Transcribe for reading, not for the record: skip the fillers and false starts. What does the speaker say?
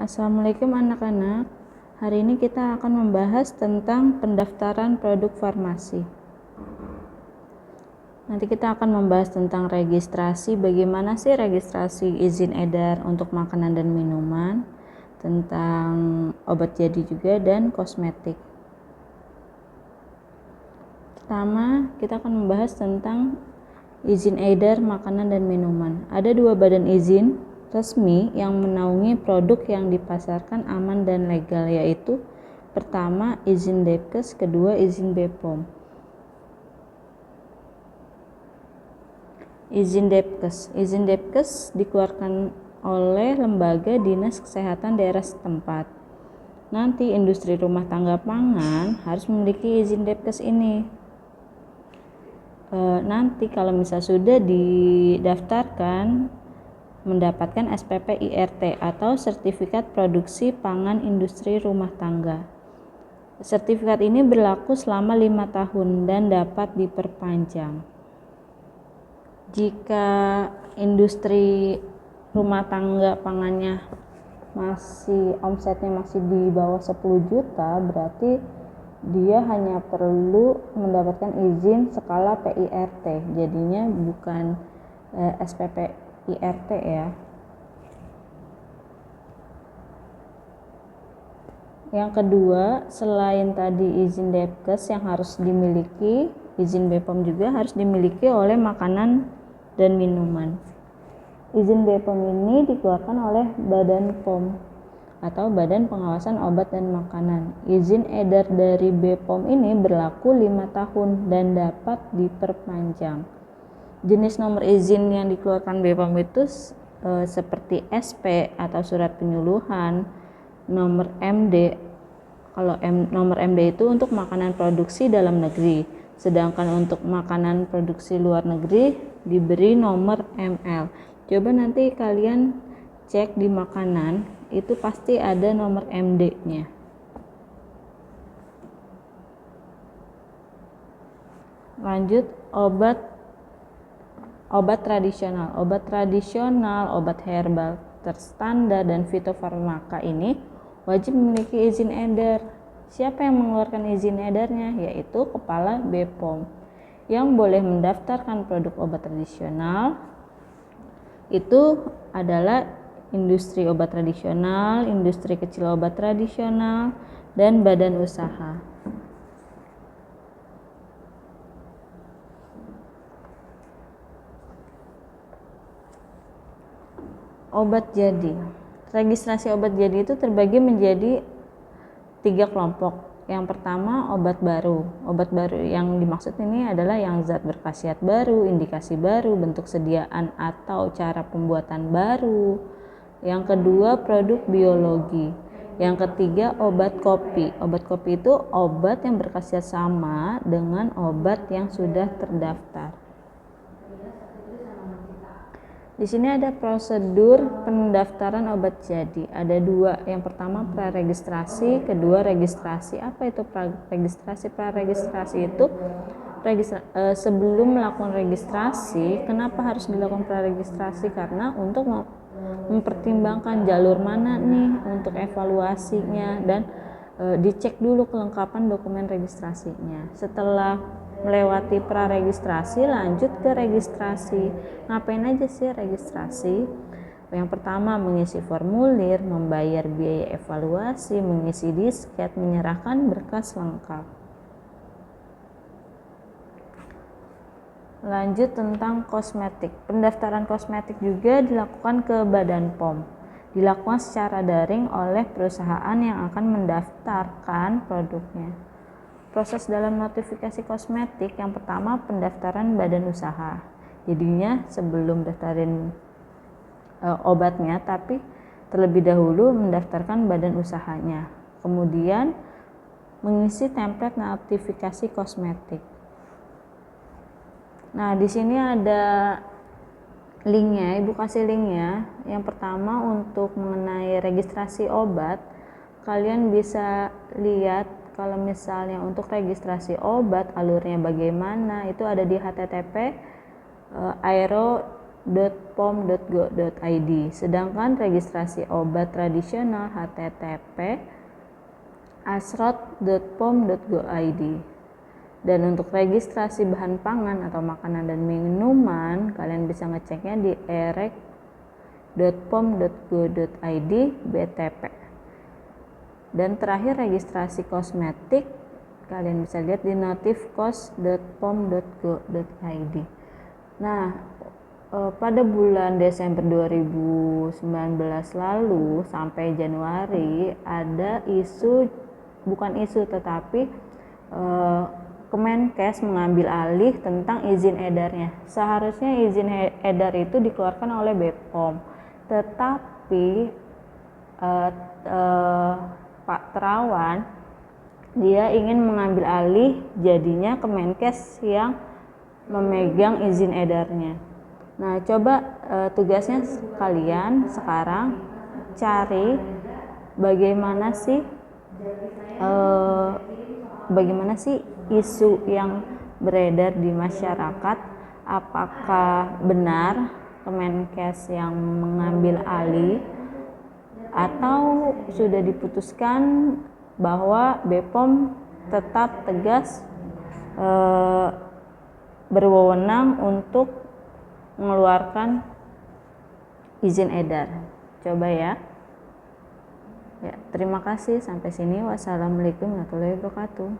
Assalamualaikum anak-anak. Hari ini kita akan membahas tentang pendaftaran produk farmasi. Nanti kita akan membahas tentang registrasi, bagaimana sih registrasi izin edar untuk makanan dan minuman, tentang obat jadi juga, dan kosmetik. Pertama, kita akan membahas tentang izin edar makanan dan minuman. Ada dua badan izin resmi yang menaungi produk yang dipasarkan aman dan legal, yaitu pertama izin Depkes, kedua izin BPOM. Izin Depkes dikeluarkan oleh lembaga dinas kesehatan daerah setempat. Nanti industri rumah tangga pangan harus memiliki izin Depkes ini. Nanti kalau misalnya sudah didaftarkan, mendapatkan SPP IRT atau Sertifikat Produksi Pangan Industri Rumah Tangga. Sertifikat ini berlaku selama 5 tahun dan dapat diperpanjang. Jika industri rumah tangga pangannya omsetnya masih di bawah 10 juta, berarti dia hanya perlu mendapatkan izin skala PIRT, jadinya bukan SPP IRT ya. Yang kedua, selain tadi izin Depkes yang harus dimiliki, izin BPOM juga harus dimiliki oleh makanan dan minuman. Izin BPOM ini dikeluarkan oleh Badan POM atau Badan Pengawasan Obat dan Makanan. Izin edar dari BPOM ini berlaku 5 tahun dan dapat diperpanjang. Jenis nomor izin yang dikeluarkan BPOM itu seperti SP atau surat penyuluhan, nomor MD. Kalau nomor MD itu untuk makanan produksi dalam negeri, sedangkan untuk makanan produksi luar negeri diberi nomor ML. Coba nanti kalian cek di makanan, itu pasti ada nomor MD-nya. Lanjut, obat tradisional, obat herbal terstandar dan fitofarmaka ini wajib memiliki izin edar. Siapa yang mengeluarkan izin edarnya? Yaitu Kepala BPOM. Yang boleh mendaftarkan produk obat tradisional itu adalah industri obat tradisional, industri kecil obat tradisional, dan badan usaha. Obat jadi. Registrasi obat jadi itu terbagi menjadi 3 kelompok. Yang pertama, obat baru. Obat baru yang dimaksud ini adalah yang zat berkhasiat baru, indikasi baru, bentuk sediaan atau cara pembuatan baru. Yang kedua, produk biologi. Yang ketiga, obat kopi. Obat kopi itu obat yang berkhasiat sama dengan obat yang sudah terdaftar. Di sini ada prosedur pendaftaran obat jadi. Ada 2. Yang pertama praregistrasi, kedua registrasi. Apa itu praregistrasi? Praregistrasi itu sebelum melakukan registrasi. Kenapa harus dilakukan praregistrasi? Karena untuk mempertimbangkan jalur mana nih untuk evaluasinya, dan dicek dulu kelengkapan dokumen registrasinya. Setelah melewati praregistrasi, lanjut ke registrasi. Ngapain aja sih registrasi? Yang pertama, mengisi formulir, membayar biaya evaluasi, mengisi disket, menyerahkan berkas lengkap. Lanjut tentang kosmetik. Pendaftaran kosmetik juga dilakukan ke Badan POM. Dilakukan secara daring oleh perusahaan yang akan mendaftarkan produknya. Proses dalam notifikasi kosmetik, yang pertama pendaftaran badan usaha. Jadinya sebelum daftarin obatnya, tapi terlebih dahulu mendaftarkan badan usahanya. Kemudian mengisi template notifikasi kosmetik. Nah, di sini ada linknya, Ibu kasih linknya. Yang pertama untuk mengenai registrasi obat, kalian bisa lihat kalau misalnya untuk registrasi obat alurnya bagaimana, itu ada di http www.bepom.go.id. Sedangkan registrasi obat tradisional http asrot.pom.go.id. Dan untuk registrasi bahan pangan atau makanan dan minuman, kalian bisa ngeceknya di erek.pom.go.id btp. Dan terakhir registrasi kosmetik, kalian bisa lihat di notifkos.pom.go.id. Nah, pada bulan Desember 2019 lalu sampai Januari ada tetapi Kemenkes mengambil alih tentang izin edarnya. Seharusnya izin edar itu dikeluarkan oleh BPOM, tetapi Pak Terawan dia ingin mengambil alih, jadinya Kemenkes yang memegang izin edarnya. Nah, coba tugasnya kalian sekarang cari bagaimana sih isu yang beredar di masyarakat, apakah benar Kemenkes yang mengambil alih atau sudah diputuskan bahwa BPOM tetap tegas berwenang untuk mengeluarkan izin edar. Coba ya. Ya, terima kasih. Sampai sini. Wassalamualaikum warahmatullahi wabarakatuh.